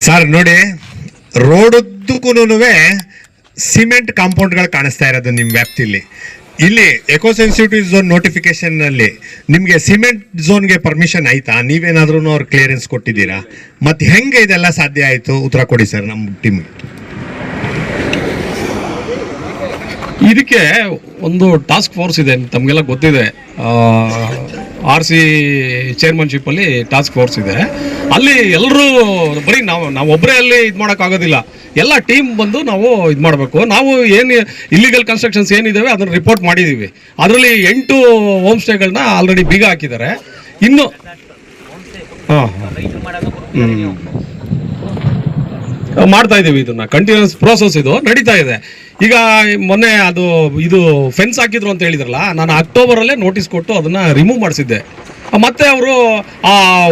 Sir ನೋಡಿ, ರೋಡುದ್ದಕ್ಕೂ cement ಕಾಂಪೌಂಡ್ಗಳು ಕಾಣಿಸ್ತಾ ಇರೋದು ನಿಮ್ಮ ವ್ಯಾಪ್ತಿಲಿ. ಇಲ್ಲಿ ಎಕೋ ಸೆನ್ಸಿಟಿವ್ ಝೋನ್ ನೋಟಿಫಿಕೇಶನ್ ನಲ್ಲಿ ನಿಮಗೆ ಸಿಮೆಂಟ್ ಝೋನ್ಗೆ ಪರ್ಮಿಷನ್ ಆಯ್ತಾ? ನೀವೇನಾದ್ರೂ ಅವ್ರು ಕ್ಲಿಯರೆನ್ಸ್ ಕೊಟ್ಟಿದ್ದೀರಾ? ಮತ್ತೆ ಹೆಂಗೆ ಇದೆಲ್ಲ ಸಾಧ್ಯ ಆಯ್ತು? ಉತ್ತರ ಕೊಡಿ ಸರ್ ನಮ್ಮ ಟೀಮ್. ಇದಕ್ಕೆ ಒಂದು ಟಾಸ್ಕ್ ಫೋರ್ಸ್ ಇದೆ, ತಮಗೆಲ್ಲ ಗೊತ್ತಿದೆ. RC ಚೇರ್ಮನ್ಶಿಪ್ ಅಲ್ಲಿ ಟಾಸ್ಕ್ ಫೋರ್ಸ್ ಇದೆ. ಅಲ್ಲಿ ಎಲ್ಲರೂ ಬರೀ ನಾವು ಒಬ್ಬರೇ ಅಲ್ಲಿ ಇದು ಮಾಡೋಕ್ಕಾಗೋದಿಲ್ಲ. ಎಲ್ಲ ಟೀಮ್ ಬಂದು ನಾವು ಇದು ಮಾಡಬೇಕು. ನಾವು ಏನು ಇಲ್ಲಿಗಲ್ ಕನ್ಸ್ಟ್ರಕ್ಷನ್ಸ್ ಏನಿದ್ದಾವೆ ಅದನ್ನು ರಿಪೋರ್ಟ್ ಮಾಡಿದ್ದೀವಿ. ಅದರಲ್ಲಿ 8 ಹೋಮ್ ಸ್ಟೇಗಳನ್ನ ಆಲ್ರೆಡಿ ಬೀಗ ಹಾಕಿದ್ದಾರೆ. ಇನ್ನು ಮಾಡ್ತಾ ಇದ್ದೀವಿ. ಇದನ್ನ ಕಂಟಿನ್ಯೂಸ್ ಪ್ರೋಸೆಸ್ ಇದು ನಡೀತಾ ಇದೆ. ಈಗ ಮೊನ್ನೆ ಇದು ಫೆನ್ಸ್ ಹಾಕಿದ್ರು ಅಂತ ಹೇಳಿದ್ರಲ್ಲ, ನಾನು ಅಕ್ಟೋಬರಲ್ಲೇ ನೋಟಿಸ್ ಕೊಟ್ಟು ಅದನ್ನ ರಿಮೂವ್ ಮಾಡಿಸಿದ್ದೆ. ಮತ್ತೆ ಅವರು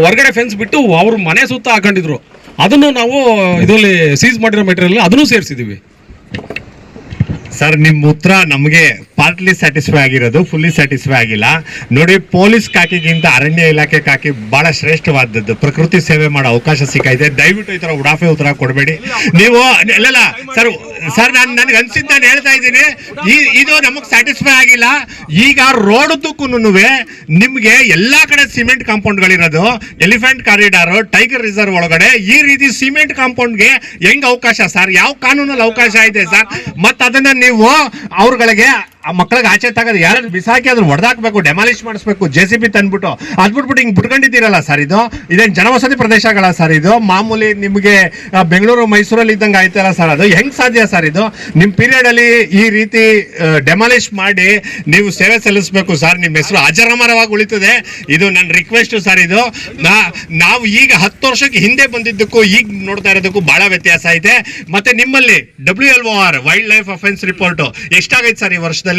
ಹೊರಗಡೆ ಫೆನ್ಸ್ ಬಿಟ್ಟು ಅವ್ರ ಮನೆ ಸುತ್ತ ಹಾಕೊಂಡಿದ್ರು. ಅದನ್ನು ನಾವು ಇದರಲ್ಲಿ ಸೀಸ್ ಮಾಡಿರೋ ಮೆಟೀರಿಯಲ್ ಅದನ್ನು ಸೇರಿಸಿದ್ದೀವಿ. ಸರ್, ನಿಮ್ಮ ಉತ್ತರ ನಮಗೆ ಪಾರ್ಟ್ಲಿ ಸ್ಯಾಟಿಸ್ಫೈ ಆಗಿರೋದು, ಫುಲ್ಲಿ ಸ್ಯಾಟಿಸ್ಫೈ ಆಗಿಲ್ಲ. ನೋಡಿ, ಪೊಲೀಸ್ ಕಾಕಿಗಿಂತ ಅರಣ್ಯ ಇಲಾಖೆ ಕಾಕಿ ಬಹಳ ಶ್ರೇಷ್ಠವಾದದ್ದು. ಪ್ರಕೃತಿ ಸೇವೆ ಮಾಡೋ ಅವಕಾಶ ಸಿಕ್ಕೈತೆ. ದಯವಿಟ್ಟು ಈ ತರ ಉಡಾಫೆ ಉತ್ತರ ಕೊಡಬೇಡಿ ನೀವು. ಇಲ್ಲ ಸರ್, ನನಗೆ ಅನ್ಸಿದ್ದು ನಾನು ಹೇಳ್ತಾ ಇದ್ದೀನಿ, ಇದು ನಮಗೆ ಸ್ಯಾಟಿಸ್ಫೈ ಆಗಿಲ್ಲ. ಈಗ ರೋಡುದ್ದಕ್ಕೂ ನಿಮ್ಗೆ ಎಲ್ಲಾ ಕಡೆ ಸಿಮೆಂಟ್ ಕಾಂಪೌಂಡ್ಗಳಿರೋದು, ಎಲಿಫೆಂಟ್ ಕಾರಿಡಾರ್, ಟೈಗರ್ ರಿಸರ್ವ್ ಒಳಗಡೆ ಈ ರೀತಿ ಸಿಮೆಂಟ್ ಕಾಂಪೌಂಡ್ಗೆ ಹೆಂಗ್ ಅವಕಾಶ ಸರ್? ಯಾವ ಕಾನೂನಲ್ಲಿ ಅವಕಾಶ ಇದೆ ಸರ್? ಮತ್ತೆ ಅದನ್ನ ನೀವು ಅವ್ರಗಳಿಗೆ ಆ ಮಕ್ಕಳಿಗೆ ಆಚೆ ತಗೋದು ಯಾರು ಬಿಸಾಕಿ ಅದ್ರ ಹೊಡೆದಾಕ್ಬೇಕು, ಡೆಮಾಲಿಷ್ ಮಾಡಿಸ್ಬೇಕು, JCB ತಂದ್ಬಿಟ್ಟು ಅದ್ಬಿಟ್ಬಿಟ್ಟು ಹಿಂಗ್ ಬಿಟ್ಕೊಂಡಿದ್ದೀರಲ್ಲ ಸರ್. ಇದೇನು ಜನವಸತಿ ಪ್ರದೇಶಗಳ ಸರ್? ಇದು ಮಾಮೂಲಿ ನಿಮಗೆ ಬೆಂಗಳೂರು ಮೈಸೂರಲ್ಲಿ ಇದ್ದಂಗೆ ಆಯ್ತಲ್ಲ ಸರ್? ಅದು ಹೆಂಗ್ ಸಾಧ್ಯ ಸರ್? ಇದು ನಿಮ್ಮ ಪೀರಿಯಡ್ ಅಲ್ಲಿ ಈ ರೀತಿ ಡೆಮಾಲಿಷ್ ಮಾಡಿ ನೀವು ಸೇವೆ ಸಲ್ಲಿಸಬೇಕು ಸರ್. ನಿಮ್ಮ ಹೆಸರು ಅಜರಾಮರವಾಗಿ ಉಳಿತದೆ. ಇದು ನನ್ನ ರಿಕ್ವೆಸ್ಟ್ ಸರ್. ಇದು ನಾವು ಈಗ 10 ವರ್ಷಕ್ಕೆ ಹಿಂದೆ ಬಂದಿದ್ದಕ್ಕೂ ಈಗ ನೋಡ್ತಾ ಇರೋದಕ್ಕೂ ಬಹಳ ವ್ಯತ್ಯಾಸ ಐತೆ. ಮತ್ತೆ ನಿಮ್ಮಲ್ಲಿ WLOR wild life offence report ಎಷ್ಟಾಗೈತೆ ಸರ್ ಈ ವರ್ಷದಲ್ಲಿ?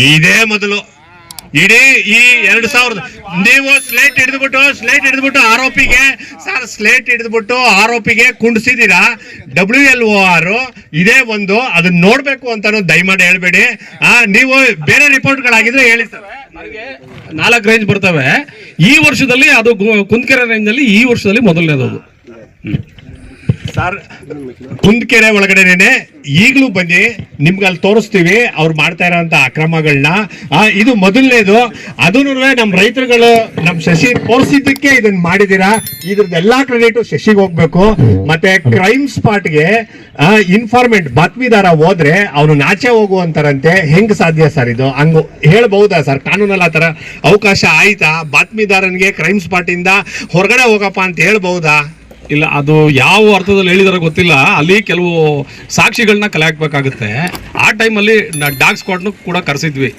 ಇದೇ ಮೊದಲು ಇಡೀ ಈ 2000 ನೀವು ಸ್ಲೇಟ್ ಹಿಡಿದ್ಬಿಟ್ಟು ಆರೋಪಿಗೆ ಸರ್, ಸ್ಲೇಟ್ ಹಿಡಿದ್ಬಿಟ್ಟು ಆರೋಪಿಗೆ ಕುಂಡಿಸಿದೀರಾ. WLOR ಇದೇ ಒಂದು, ಅದನ್ನ ನೋಡ್ಬೇಕು ಅಂತಾನು ದಯಮಾಡಿ ಹೇಳ್ಬೇಡಿ. ನೀವು ಬೇರೆ ರಿಪೋರ್ಟ್ಗಳಾಗಿದ್ರೆ ಹೇಳಿ ಸರ್. 4 ರೇಂಜ್ ಬರ್ತವೆ ಈ ವರ್ಷದಲ್ಲಿ. ಅದು ಕುಂದಕೆರೆ ರೇಂಜ್ ಅಲ್ಲಿ ಈ ವರ್ಷದಲ್ಲಿ ಮೊದಲನೇದು ಸರ್. ಕುಂದಕೆರೆ ಒಳಗಡೆನೆ ಈಗಲೂ ಬನ್ನಿ, ನಿಮ್ಗೆ ಅಲ್ಲಿ ತೋರಿಸ್ತೀವಿ ಅವ್ರು ಮಾಡ್ತಾ ಇರೋಂಥ ಅಕ್ರಮಗಳನ್ನ. ಇದು ಮೊದಲನೇದು. ಅದನ್ನು ನಮ್ಮ ರೈತರುಗಳು ನಮ್ಮ ಶಶಿ ತೋರಿಸಿದ್ದಕ್ಕೆ ಇದನ್ನ ಮಾಡಿದೀರಾ. ಇದ್ರದ್ದೆಲ್ಲಾ ಕ್ರೆಡಿಟ್ ಶಶಿಗೆ ಹೋಗ್ಬೇಕು. ಮತ್ತೆ ಕ್ರೈಮ್ ಸ್ಪಾಟ್ಗೆ ಇನ್ಫಾರ್ಮೆಂಟ್ ಬಾತ್ಮೀದಾರ ಹೋದ್ರೆ ಅವನು ನಾಚೆ ಹೋಗುವಂತಾರಂತೆ. ಹೆಂಗ್ ಸಾಧ್ಯ ಸರ್ ಇದು? ಹಂಗ ಹೇಳ್ಬಹುದಾ ಸರ್? ಕಾನೂನಲ್ಲಿ ಆ ತರ ಅವಕಾಶ ಆಯ್ತಾ? ಬಾತ್ಮೀದಾರನಿಗೆ ಕ್ರೈಮ್ ಸ್ಪಾಟ್ ಇಂದ ಹೊರಗಡೆ ಹೋಗಪ್ಪ ಅಂತ ಹೇಳ್ಬಹುದಾ? ಇಲ್ಲ, ಅದು ಯಾವ ಅರ್ಥದಲ್ಲಿ ಹೇಳಿದಾರೆ ಗೊತ್ತಿಲ್ಲ. ಅಲ್ಲಿ ಕೆಲವು ಸಾಕ್ಷಿಗಳನ್ನ ಕಲೆ ಹಾಕ್ಬೇಕಾಗುತ್ತೆ. ಆ ಟೈಮಲ್ಲಿ ಡಾಗ್ ಸ್ಕ್ವಾಡ್ನು ಕೂಡ ಕರೆಸಿದ್ವಿ.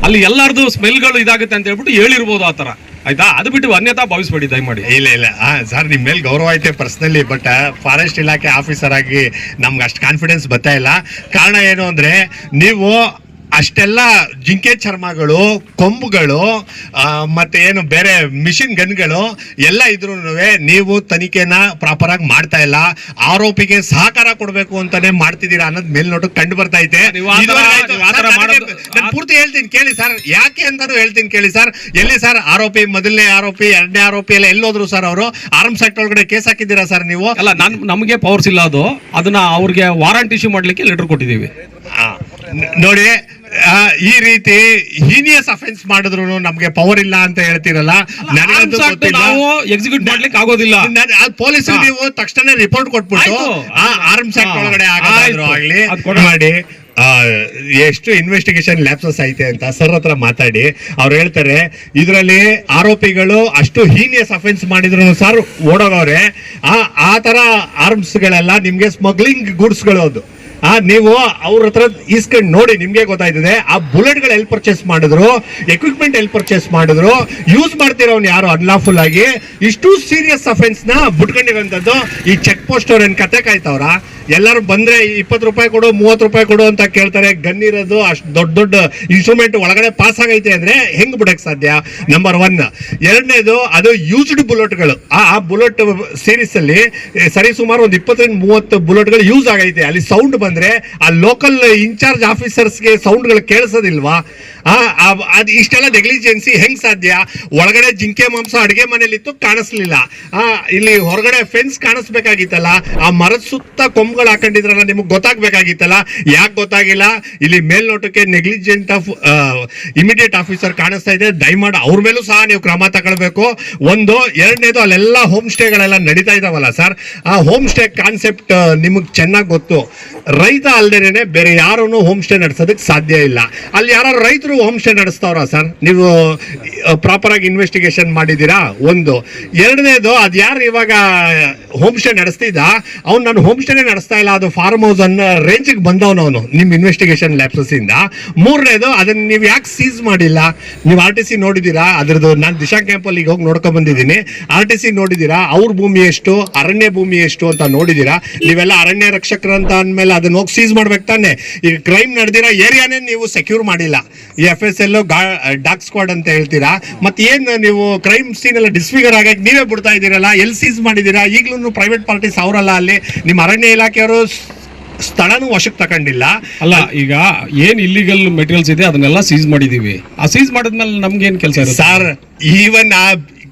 ಅಲ್ಲಿ ಎಲ್ಲರದು ಸ್ಮೆಲ್ಗಳು ಇದಾಗುತ್ತೆ ಅಂತ ಹೇಳ್ಬಿಟ್ಟು ಹೇಳಿರ್ಬೋದು ಆ ಥರ. ಆಯ್ತಾ? ಅದು ಬಿಟ್ಟು ಅನ್ಯತಾ ಭಾವಿಸ್ಬೇಡಿ ದಯಮಾಡಿ. ಇಲ್ಲ ಸರ್, ನಿಮ್ಮ ಮೇಲೆ ಗೌರವ ಐತೆ ಪರ್ಸನಲಿ. ಬಟ್ ಫಾರೆಸ್ಟ್ ಇಲಾಖೆ ಆಫೀಸರ್ ಆಗಿ ನಮ್ಗೆ ಅಷ್ಟು ಕಾನ್ಫಿಡೆನ್ಸ್ ಬರ್ತಾ ಇಲ್ಲ. ಕಾರಣ ಏನು ಅಂದ್ರೆ, ನೀವು ಅಷ್ಟೆಲ್ಲ ಜಿಂಕೆ ಚರ್ಮಗಳು, ಕೊಂಬುಗಳು, ಮತ್ತೆ ಏನು ಬೇರೆ ಮಿಷಿನ್ ಗನ್ಗಳು ಎಲ್ಲ ಇದ್ರೂ ನೀವು ತನಿಖೆನ ಪ್ರಾಪರ್ ಆಗಿ ಮಾಡ್ತಾ ಇಲ್ಲ. ಆರೋಪಿಗೆ ಸಹಕಾರ ಕೊಡ್ಬೇಕು ಅಂತಾನೆ ಮಾಡ್ತಿದ್ದೀರಾ ಅನ್ನೋದು ಮೇಲ್ನೋಟಕ್ಕೆ ಕಂಡು ಬರ್ತಾ ಐತೆ. ನಾನು ಪೂರ್ತಿ ಹೇಳ್ತೀನಿ ಕೇಳಿ ಸರ್. ಯಾಕೆ ಅಂತಾನು ಹೇಳ್ತೀನಿ ಕೇಳಿ ಸರ್. ಎಲ್ಲಿ ಸರ್ ಆರೋಪಿ? ಮೊದಲನೇ ಆರೋಪಿ, 2ನೇ ಆರೋಪಿ ಎಲ್ಲ ಎಲ್ಲೋದ್ರು ಸರ್? ಅವರು ಆರ್ಮ್ಸ್ ಆಕ್ಟ್ ಒಳಗಡೆ ಕೇಸ್ ಹಾಕಿದ್ದೀರಾ ಸರ್ ನೀವು? ಅಲ್ಲ, ನಮಗೆ ಪವರ್ಸ್ ಇಲ್ಲ. ಅದನ್ನ ಅವ್ರಿಗೆ ವಾರಂಟ್ ಇಶ್ಯೂ ಮಾಡ್ಲಿಕ್ಕೆ ಲೆಟರ್ ಕೊಟ್ಟಿದ್ದೀವಿ. ನೋಡಿ, ಈ ರೀತಿ ಹೀನಿಯಸ್ ಅಫೆನ್ಸ್ ಮಾಡಿದ್ರು ನಮ್ಗೆ ಪವರ್ ಇಲ್ಲ ಅಂತ ಹೇಳ್ತಿರಲ್ಲ. ನನಗಂತೂ ಗೊತ್ತಿಲ್ಲ, ಎಕ್ಸಿಕ್ಯೂಟ್ ಮಾಡ್ಲಿಕ್ಕೆ ಆಗೋದಿಲ್ಲ. ಪೊಲೀಸ್ ನೀವು ತಕ್ಷಣ ರಿಪೋರ್ಟ್ ಕೊಟ್ಬಿಟ್ಟು ಆರ್ಮ್ಸ್ ಆಕ್ಟ್ ಒಳಗಡೆ ಆಗೋದಾದ್ರು ಆಗ್ಲಿ ಮಾಡಿ ಎಷ್ಟು ಇನ್ವೆಸ್ಟಿಗೇಷನ್ ಲ್ಯಾಪ್ಸಸ್ ಐತೆ ಅಂತ ಸರ್ ಹತ್ರ ಮಾತಾಡಿ. ಅವ್ರು ಹೇಳ್ತಾರೆ ಇದರಲ್ಲಿ ಆರೋಪಿಗಳು ಅಷ್ಟು ಹೀನಿಯಸ್ ಅಫೆನ್ಸ್ ಮಾಡಿದ್ರು ಸರ್ ಓಡೋಗವ್ರೆ. ಆ ತರ ಆರ್ಮ್ಸ್ ಗಳೆಲ್ಲ ನಿಮ್ಗೆ ಸ್ಮಗ್ಲಿಂಗ್ ಗೂಡ್ಸ್ ಗಳು. ಅದು ನೀವು ಅವ್ರ ಹತ್ರ ಇಸ್ಕೊಂಡು ನೋಡಿ, ನಿಮ್ಗೆ ಗೊತ್ತಾಯ್ತದೆ. ಆ ಬುಲೆಟ್ಗಳು ಎಲ್ಲಿ ಪರ್ಚೇಸ್ ಮಾಡಿದ್ರು, ಎಕ್ವಿಪ್ಮೆಂಟ್ ಎಲ್ಲಿ ಪರ್ಚೇಸ್ ಮಾಡಿದ್ರು, ಯೂಸ್ ಮಾಡ್ತಿರೋನ್ ಯಾರು ಅನ್ಲಾಫುಲ್ ಆಗಿ. ಇಷ್ಟು ಸೀರಿಯಸ್ ಅಫೆನ್ಸ್ ನ ಬಿಟ್ಕೊಂಡಿರೋಂಥದ್ದು ಈ ಚೆಕ್ ಪೋಸ್ಟ್ ಅವ್ರ ಏನ್ ಕತೆ ಕಾಯ್ತವ್ರ? ಎಲ್ಲರೂ ಬಂದ್ರೆ 20 ರೂಪಾಯಿ ಕೊಡು 30 ರೂಪಾಯಿ ಕೊಡು ಅಂತ ಕೇಳ್ತಾರೆ. ಗನ್ ಇರೋದು ಅಷ್ಟು ದೊಡ್ಡ ದೊಡ್ಡ ಇನ್ಸ್ಟ್ರೂಮೆಂಟ್ ಒಳಗಡೆ ಪಾಸ್ ಆಗೈತೆ ಅಂದ್ರೆ ಹೆಂಗ್ ಬಿಡಕ್ ಸಾಧ್ಯ? ನಂಬರ್ 1. ಎರಡನೇದು ಅದು ಯೂಸ್ಡ್ ಬುಲೆಟ್ಗಳು. ಆ ಬುಲೆಟ್ ಸೀರೀಸ್ ಅಲ್ಲಿ ಸರಿ ಸುಮಾರು ಒಂದು 20-30 ಬುಲೆಟ್ಗಳು ಯೂಸ್ ಆಗೈತೆ. ಅಲ್ಲಿ ಸೌಂಡ್ ಬಂದ್ರೆ ಆ ಲೋಕಲ್ ಇನ್ಚಾರ್ಜ್ ಆಫೀಸರ್ಸ್ಗೆ ಸೌಂಡ್ಗಳು ಕೇಳಿಸೋದಿಲ್ವಾ? ಅದು ಇಷ್ಟೆಲ್ಲ ನೆಗ್ಲಿಜೆನ್ಸಿ ಹೆಂಗ್ ಸಾಧ್ಯ? ಒಳಗಡೆ ಜಿಂಕೆ ಮಾಂಸ ಅಡಿಗೆ ಮನೇಲಿತ್ತು, ಕಾಣಿಸ್ಲಿಲ್ಲ. ಇಲ್ಲಿ ಹೊರಗಡೆ ಫೆನ್ಸ್ ಕಾಣಿಸ್ಬೇಕಾಗಿತ್ತಲ್ಲ, ಆ ಮರದ ಸುತ್ತ ಕೊಂಬುಗಳು ಹಾಕೊಂಡಿದ್ರಲ್ಲ, ನಿಮಗೆ ಗೊತ್ತಾಗ್ಬೇಕಾಗಿತ್ತಲ್ಲ, ಯಾಕೆ ಗೊತ್ತಾಗಿಲ್ಲ? ಇಲ್ಲಿ ಮೇಲ್ನೋಟಕ್ಕೆ ನೆಗ್ಲಿಜೆಂಟ್ ಆಫ್ ಇಮಿಡಿಯೇಟ್ ಆಫೀಸರ್ ಕಾಣಿಸ್ತಾ ಇದೆ. ದಯಮಾಡಿ ಅವ್ರ ಮೇಲೂ ಸಹ ನೀವು ಕ್ರಮ ತಗೊಳ್ಬೇಕು. ಒಂದು. ಎರಡನೇದು, ಅಲ್ಲೆಲ್ಲ ಹೋಮ್ ಸ್ಟೇಗಳೆಲ್ಲ ನಡೀತಾ ಇದಾವಲ್ಲ ಸರ್, ಆ ಹೋಮ್ ಸ್ಟೇ ಕಾನ್ಸೆಪ್ಟ್ ನಿಮಗೆ ಚೆನ್ನಾಗಿ ಗೊತ್ತು. ರೈತ ಅಲ್ದೇನೆ ಬೇರೆ ಯಾರೂ ಹೋಮ್ ಸ್ಟೇ ನಡೆಸೋದಕ್ಕೆ ಸಾಧ್ಯ ಇಲ್ಲ. ಅಲ್ಲಿ ಯಾರು ರೈತರು ಹೋಮ್ ಸ್ಟೇ ನಡೆಸ್ತಾವ್ರ ಸರ್? ನೀವು ಪ್ರಾಪರ್ ಆಗಿ ಇನ್ವೆಸ್ಟಿಗೇಷನ್ ಮಾಡಿದ್ದೀರಾ? ಒಂದು. ಎರಡನೇದು, ಅದು ಯಾರು ಇವಾಗ ಹೋಮ್ ಸ್ಟೇ ನಡೆಸ್ತಿದ್ದ ಅವ್ನು ನಾನು ಹೋಮ್ ಸ್ಟೇನೇ ನಡೆಸ್ತಾ ಇಲ್ಲ, ಅದು ಫಾರ್ಮ್ ಹೌಸ್ ಅನ್ನೋ ರೇಂಜಿಗೆ ಬಂದವನು ಅವನು ನಿಮ್ಮ ಇನ್ವೆಸ್ಟಿಗೇಷನ್ ಲ್ಯಾಪ್ಸಸ್ ಇಂದ. ಮೂರನೇದು, ಅದನ್ನ ನೀವು ಯಾಕೆ ಸೀಸ್ ಮಾಡಿಲ್ಲ? ನೀವು RTC ನೋಡಿದ್ದೀರಾ? ಅದ್ರದ್ದು ನಾನು ದಿಶಾ ಕ್ಯಾಂಪಲ್ಲಿ ಈಗ ಹೋಗಿ ನೋಡ್ಕೊಂಡ್ ಬಂದಿದ್ದೀನಿ. RTC ನೋಡಿದ್ದೀರಾ? ಅವ್ರ ಭೂಮಿ ಎಷ್ಟು, ಅರಣ್ಯ ಭೂಮಿ ಎಷ್ಟು ಅಂತ ನೋಡಿದ್ದೀರಾ? ನೀವೆಲ್ಲ ಅರಣ್ಯ ರಕ್ಷಕರು ಅಂತ ಅಂದ್ಮೇಲೆ ಅದನ್ನ ಹೋಗಿ ಸೀಸ್ ಮಾಡ್ಬೇಕು ತಾನೆ. ಈಗ ಕ್ರೈಮ್ ನಡೆದಿರೋ ಏರಿಯಾನೇ ನೀವು ಸೆಕ್ಯೂರ್ ಮಾಡಿಲ್ಲ. ಈ FSL ಡಾಗ್ ಸ್ಕ್ವಾಡ್ ಅಂತ ಹೇಳ್ತೀರಾ, ಮತ್ತೆ ಏನ್ ನೀವು ಕ್ರೈಮ್ ಸೀನ್ ಎಲ್ಲ ಡಿಸ್ಫಿಗರ್ ಆಗಿ ನೀವೇ ಬಿಡ್ತಾ ಇದ್ದೀರಲ್ಲ, ಎಲ್ಲಿ ಸೀಸ್ ಮಾಡಿದ್ದೀರಾ? ಈಗಲೂ ಪ್ರೈವೇಟ್ ಪಾರ್ಟೀಸ್ ಅವರಲ್ಲ, ಅಲ್ಲಿ ನಿಮ್ಮ ಅರಣ್ಯ ಇಲಾಖೆಯವರು ಸ್ಥಳನೂ ವಶಕ್ಕೆ ತಗೊಂಡಿಲ್ಲ. ಅಲ್ಲ, ಈಗ ಏನ್ ಇಲ್ಲಿಗಲ್ ಮೆಟೀರಿಯಲ್ಸ್ ಇದೆ ಅದನ್ನೆಲ್ಲ ಸೀಸ್ ಮಾಡಿದೀವಿ. ಆ ಸೀಸ್ ಮಾಡಿದ್ಮೇಲೆ ನಮ್ಗೆ ಏನ್ ಕೆಲಸ ಇದೆ ಸರ್? ಈವನ್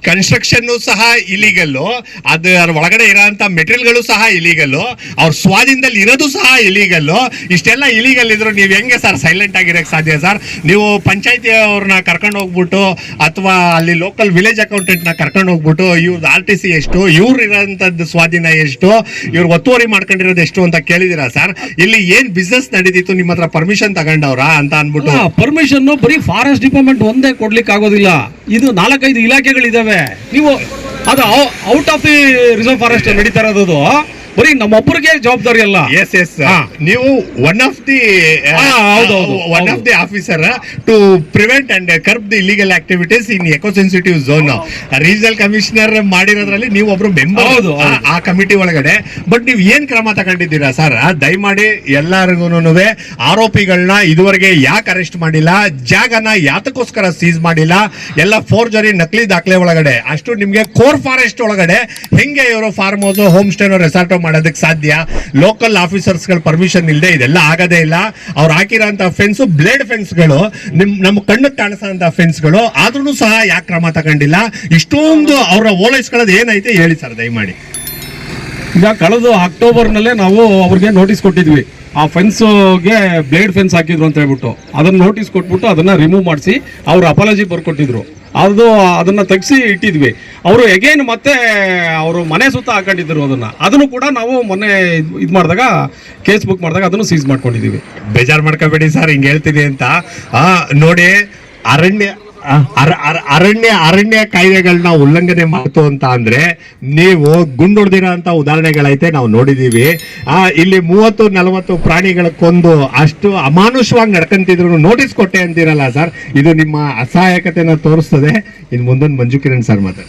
ಕನ್ಸ್ಟ್ರಕ್ಷನ್ ಸಹ ಇಲೀಗಲ್ಲು, ಅದರ ಒಳಗಡೆ ಇರೋಂಥ ಮೆಟೀರಿಯಲ್ಗಳು ಸಹ ಇಲೀಗಲ್ಲು, ಅವ್ರ ಸ್ವಾಧೀನದಲ್ಲಿ ಇರೋದು ಸಹ ಇಲೀಗಲ್ಲು. ಇಷ್ಟೆಲ್ಲ ಇಲೀಗಲ್ ಇದ್ರು ನೀವು ಹೆಂಗೆ ಸರ್ ಸೈಲೆಂಟ್ ಆಗಿರೋಕ್ಕೆ ಸಾಧ್ಯ ಸರ್? ನೀವು ಪಂಚಾಯತಿ ಅವ್ರನ್ನ ಕರ್ಕೊಂಡು ಹೋಗ್ಬಿಟ್ಟು ಅಥವಾ ಅಲ್ಲಿ ಲೋಕಲ್ ವಿಲೇಜ್ ಅಕೌಂಟೆಂಟ್ನ ಕರ್ಕೊಂಡು ಹೋಗ್ಬಿಟ್ಟು ಇವ್ರದ್ದು RTC ಎಷ್ಟು, ಇವ್ರು ಇರೋಂಥದ್ದು ಸ್ವಾಧೀನ ಎಷ್ಟು, ಇವ್ರು ಒತ್ತುವರಿ ಮಾಡ್ಕೊಂಡಿರೋದು ಎಷ್ಟು ಅಂತ ಕೇಳಿದಿರಾ ಸರ್? ಇಲ್ಲಿ ಏನ್ ಬಿಸ್ನೆಸ್ ನಡೀತಿತ್ತು, ನಿಮ್ಮ ಹತ್ರ ಪರ್ಮಿಷನ್ ತಗೊಂಡವ್ರ ಅಂತ ಅನ್ಬಿಟ್ಟು? ಪರ್ಮಿಷನ್ ಬರೀ ಫಾರೆಸ್ಟ್ ಡಿಪಾರ್ಟ್ಮೆಂಟ್ ಒಂದೇ ಕೊಡ್ಲಿಕ್ಕೆ ಆಗೋದಿಲ್ಲ, ಇದು 4-5 ಇಲಾಖೆಗಳಿದಾವೆ. ನೀವು ಅದು out of the reserve forest ನಡೀತಾ ಇರೋದು ಬರೀ ನಮ್ಮೊಬ್ಬರಿಗೆ ಜವಾಬ್ದಾರಿ ಅಲ್ಲ. ಎಸ್ ನೀವು one of the officer to prevent and curb the illegal activities in eco sensitive zone. Regional commissioner ಮಾಡಿರೋದ್ರಲ್ಲಿ ನೀವು ಒಬ್ರು ಮೆಂಬರ್ ಆ ಕಮಿಟಿ ಒಳಗಡೆ. ಬಟ್ ನೀವು ಏನ್ ಕ್ರಮ ತಗೊಂಡಿದ್ದೀರಾ ಸರ್? ದಯಮಾಡಿ ಎಲ್ಲರಿಗೂ ಆರೋಪಿಗಳನ್ನ ಇದುವರೆಗೆ ಯಾಕೆ ಅರೆಸ್ಟ್ ಮಾಡಿಲ್ಲ, ಜಾಗನ ಯಾತಕ್ಕೋಸ್ಕರ ಸೀಸ್ ಮಾಡಿಲ್ಲ, ಎಲ್ಲ ಫೋರ್ಜರಿ ನಕಲಿ ದಾಖಲೆ ಒಳಗಡೆ ಅಷ್ಟು ನಿಮ್ಗೆ ಕೋರ್ ಫಾರೆಸ್ಟ್ ಒಳಗಡೆ ಹೆಂಗೆ ಇವರು ಫಾರ್ಮ್ ಹೌಸ್, ಹೋಮ್ ಸ್ಟೇನೋ ರೆಸಾರ್ಟ್ ಮಾಡೋದಕ್ಕೆ ಸಾಧ್ಯ? ಲೋಕಲ್ ಆಫೀಸರ್ಸ್ಗಳ ಪರ್ಮಿಷನ್ ಇಲ್ಲದೆ ಇದೆಲ್ಲ ಆಗದೇ ಇಲ್ಲ. ಅವ್ರು ಹಾಕಿರೋಂಥ ಫೆನ್ಸ್ ಬ್ಲೇಡ್ ಫೆನ್ಸ್ಗಳು, ನಮ್ಮ ಕಣ್ಣು ಕಾಣಿಸೋಂಥ ಫೆನ್ಸ್ಗಳು, ಆದ್ರೂ ಸಹ ಯಾಕೆ ಕ್ರಮ ತಗೊಂಡಿಲ್ಲ? ಇಷ್ಟೊಂದು ಅವರ ಓಲೈಸ್ಕೊಳ್ಳೋದು ಏನೈತೆ ಹೇಳಿ ಸರ್ ದಯಮಾಡಿ. ಈಗ ಕಳೆದ ಅಕ್ಟೋಬರ್ನಲ್ಲೇ ನಾವು ಅವ್ರಿಗೆ ನೋಟಿಸ್ ಕೊಟ್ಟಿದ್ವಿ. ಆ ಫೆನ್ಸ್ಗೆ ಬ್ಲೇಡ್ ಫೆನ್ಸ್ ಹಾಕಿದ್ರು ಅಂತ ಹೇಳ್ಬಿಟ್ಟು ಅದನ್ನ ನೋಟಿಸ್ ಕೊಟ್ಬಿಟ್ಟು ಅದನ್ನ ರಿಮೂವ್ ಮಾಡಿಸಿ ಅವ್ರು ಅಪಾಲಜಿ ಬರ್ಕೊಟ್ಟಿದ್ರು. ಅದನ್ನ ತೆಗ್ಸಿ ಇಟ್ಟಿದ್ವಿ. ಅವರು ಎಗೇನ್ ಮತ್ತೆ ಅವರು ಮನೆ ಸುತ್ತ ಹಾಕೊಂಡಿದ್ರು. ಅದನ್ನು ಕೂಡ ನಾವು ಮೊನ್ನೆ ಇದು ಮಾಡಿದಾಗ ಕೇಸ್ ಬುಕ್ ಮಾಡಿದಾಗ ಅದನ್ನು ಸೀಸ್ ಮಾಡ್ಕೊಂಡಿದೀವಿ. ಬೇಜಾರು ಮಾಡ್ಕೋಬೇಡಿ ಸರ್ ಹಿಂಗೆ ಹೇಳ್ತೀನಿ ಅಂತ. ನೋಡಿ, ಅರಣ್ಯ ಕಾಯ್ದೆಗಳನ್ನ ಉಲ್ಲಂಘನೆ ಮಾಡ್ತು ಅಂತ ಅಂದ್ರೆ ನೀವು ಗುಂಡೊಡ್ದಿರೋ ಅಂತ ಉದಾಹರಣೆಗಳೈತೆ ನಾವು ನೋಡಿದೀವಿ. ಇಲ್ಲಿ 30-40 ಪ್ರಾಣಿಗಳ ಕೊಂದು ಅಷ್ಟು ಅಮಾನುಷವಾಗಿ ನಡ್ಕಂತಿದ್ರು ನೋಟಿಸ್ ಕೊಟ್ಟೆ ಅಂತೀರಲ್ಲ ಸರ್, ಇದು ನಿಮ್ಮ ಅಸಹಾಯಕತೆನ ತೋರಿಸ್ತದೆ. ಇನ್ನು ಮುಂದೊಂದು ಮಂಜು ಕಿರಣ್ ಸರ್ ಮತ್ತೆ